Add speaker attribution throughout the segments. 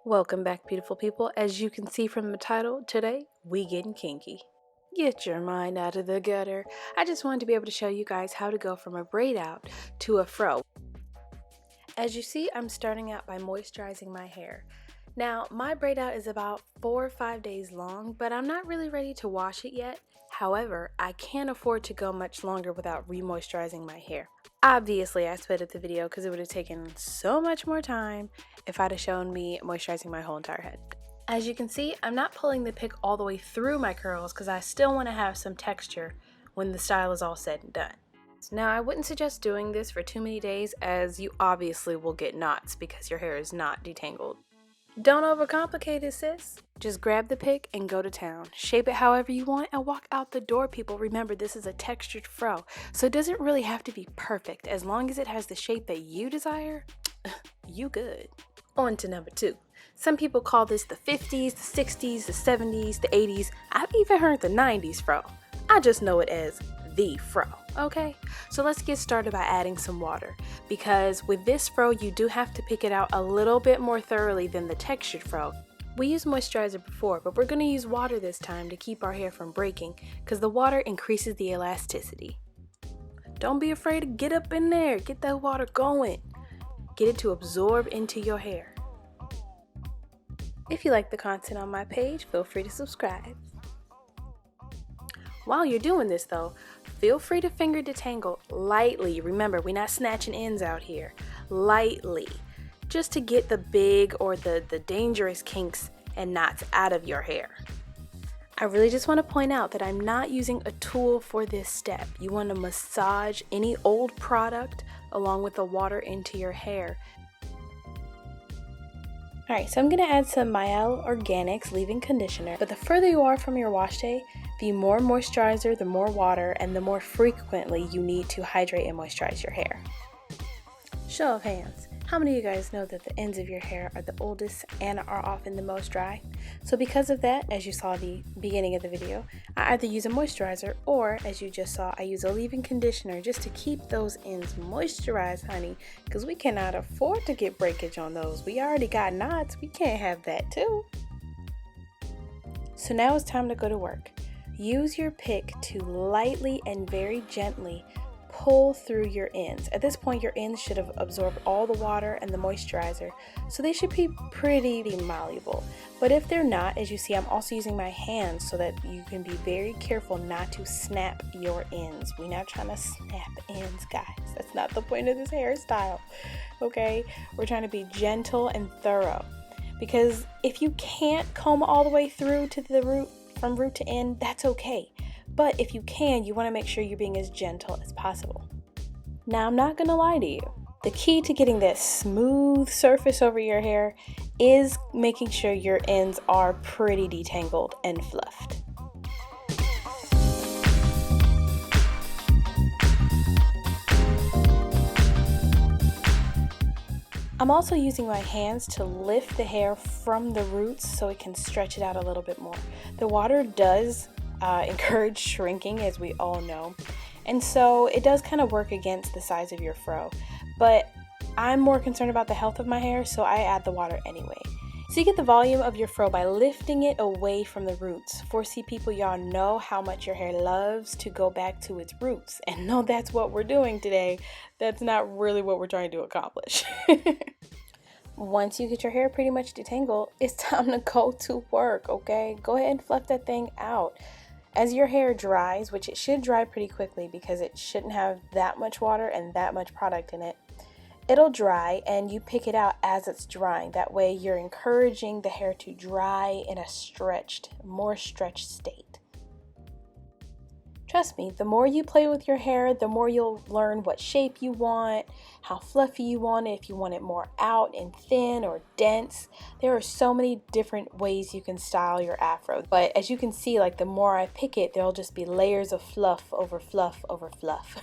Speaker 1: Welcome back, beautiful people. As you can see from the title, today we getting kinky. Get your mind out of the gutter. I just wanted to be able to show you guys how to go from a braid out to a fro. As you see, I'm starting out by moisturizing my hair. Now, my braid out is about 4 or 5 days long, but I'm not really ready to wash it yet. However, I can't afford to go much longer without re-moisturizing my hair. Obviously, I sped up the video because it would have taken so much more time if I'd have shown me moisturizing my whole entire head. As you can see, I'm not pulling the pick all the way through my curls because I still want to have some texture when the style is all said and done. Now, I wouldn't suggest doing this for too many days as you obviously will get knots because your hair is not detangled. Don't overcomplicate it, sis. Just grab the pick and go to town. Shape it however you want and walk out the door, people. Remember, this is a textured fro, so it doesn't really have to be perfect. As long as it has the shape that you desire, you good. On to number 2. Some people call this the 50s, the 60s, the 70s, the 80s. I've even heard the 90s fro. I just know it as the fro, okay? So let's get started by adding some water, because with this fro you do have to pick it out a little bit more thoroughly than the textured fro. We used moisturizer before, but we're going to use water this time to keep our hair from breaking because the water increases the elasticity. Don't be afraid to get up in there, get that water going. Get it to absorb into your hair. If you like the content on my page, feel free to subscribe. While you're doing this though, feel free to finger detangle lightly. Remember, we're not snatching ends out here. Lightly. Just to get the big or the dangerous kinks and knots out of your hair. I really just want to point out that I'm not using a tool for this step. You want to massage any old product along with the water into your hair. Alright, so I'm going to add some Mielle Organics leave-in conditioner. But the further you are from your wash day, the more moisturizer, the more water, and the more frequently you need to hydrate and moisturize your hair. Show of hands. How many of you guys know that the ends of your hair are the oldest and are often the most dry? So because of that, as you saw the beginning of the video, I either use a moisturizer or, as you just saw, I use a leave-in conditioner just to keep those ends moisturized, honey, because we cannot afford to get breakage on those. We already got knots. We can't have that too. So now it's time to go to work. Use your pick to lightly and very gently pull through your ends. At this point, your ends should have absorbed all the water and the moisturizer, so they should be pretty malleable. But if they're not, as you see, I'm also using my hands so that you can be very careful not to snap your ends. We're not trying to snap ends, guys. That's not the point of this hairstyle, okay? We're trying to be gentle and thorough, because if you can't comb all the way through to the root, from root to end, that's okay. But if you can, you want to make sure you're being as gentle as possible. Now, I'm not going to lie to you. The key to getting that smooth surface over your hair is making sure your ends are pretty detangled and fluffed. I'm also using my hands to lift the hair from the roots so it can stretch it out a little bit more. The water does encourage shrinking, as we all know, and so it does kind of work against the size of your fro, but I'm more concerned about the health of my hair, so I add the water anyway. So you get the volume of your fro by lifting it away from the roots. 4C people, y'all know how much your hair loves to go back to its roots, and no, that's what we're doing today. That's not really what we're trying to accomplish. Once you get your hair pretty much detangled, it's time to go to work, okay? Go ahead and fluff that thing out. As your hair dries, which it should dry pretty quickly because it shouldn't have that much water and that much product in it, it'll dry and you pick it out as it's drying. That way you're encouraging the hair to dry in a more stretched state. Trust me, the more you play with your hair, the more you'll learn what shape you want, how fluffy you want it, if you want it more out and thin or dense. There are so many different ways you can style your afro. But as you can see, like the more I pick it, there'll just be layers of fluff over fluff over fluff.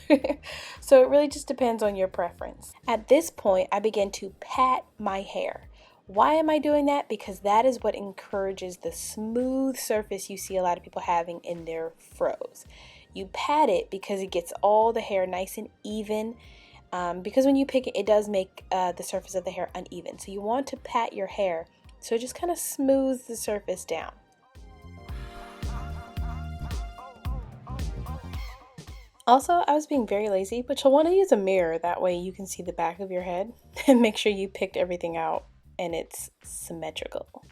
Speaker 1: So it really just depends on your preference. At this point, I begin to pat my hair. Why am I doing that? Because that is what encourages the smooth surface you see a lot of people having in their fros. You pat it because it gets all the hair nice and even, because when you pick it, it does make the surface of the hair uneven. So you want to pat your hair So it just kind of smooths the surface down. Also, I was being very lazy, but you'll want to use a mirror, that way you can see the back of your head and make sure you picked everything out and it's symmetrical.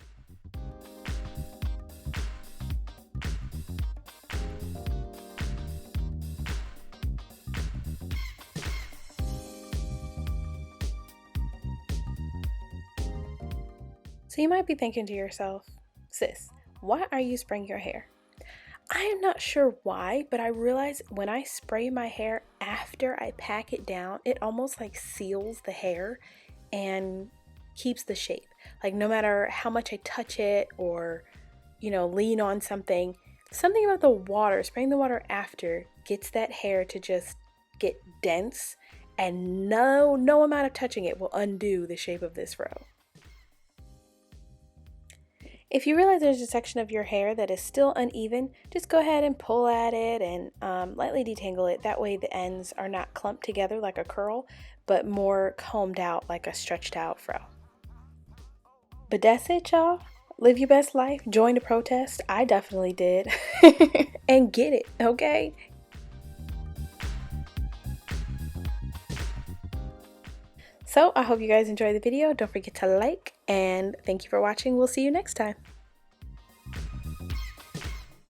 Speaker 1: So you might be thinking to yourself, sis, why are you spraying your hair? I am not sure why, but I realize when I spray my hair after I pack it down, it almost like seals the hair and keeps the shape. Like no matter how much I touch it or, lean on something about the water, spraying the water after gets that hair to just get dense, and no amount of touching it will undo the shape of this fro. If you realize there's a section of your hair that is still uneven, just go ahead and pull at it and lightly detangle it. That way the ends are not clumped together like a curl, but more combed out like a stretched out fro. But that's it, y'all. Live your best life. Join the protest. I definitely did. And get it, okay? So I hope you guys enjoyed the video. Don't forget to like, and thank you for watching. We'll see you next time.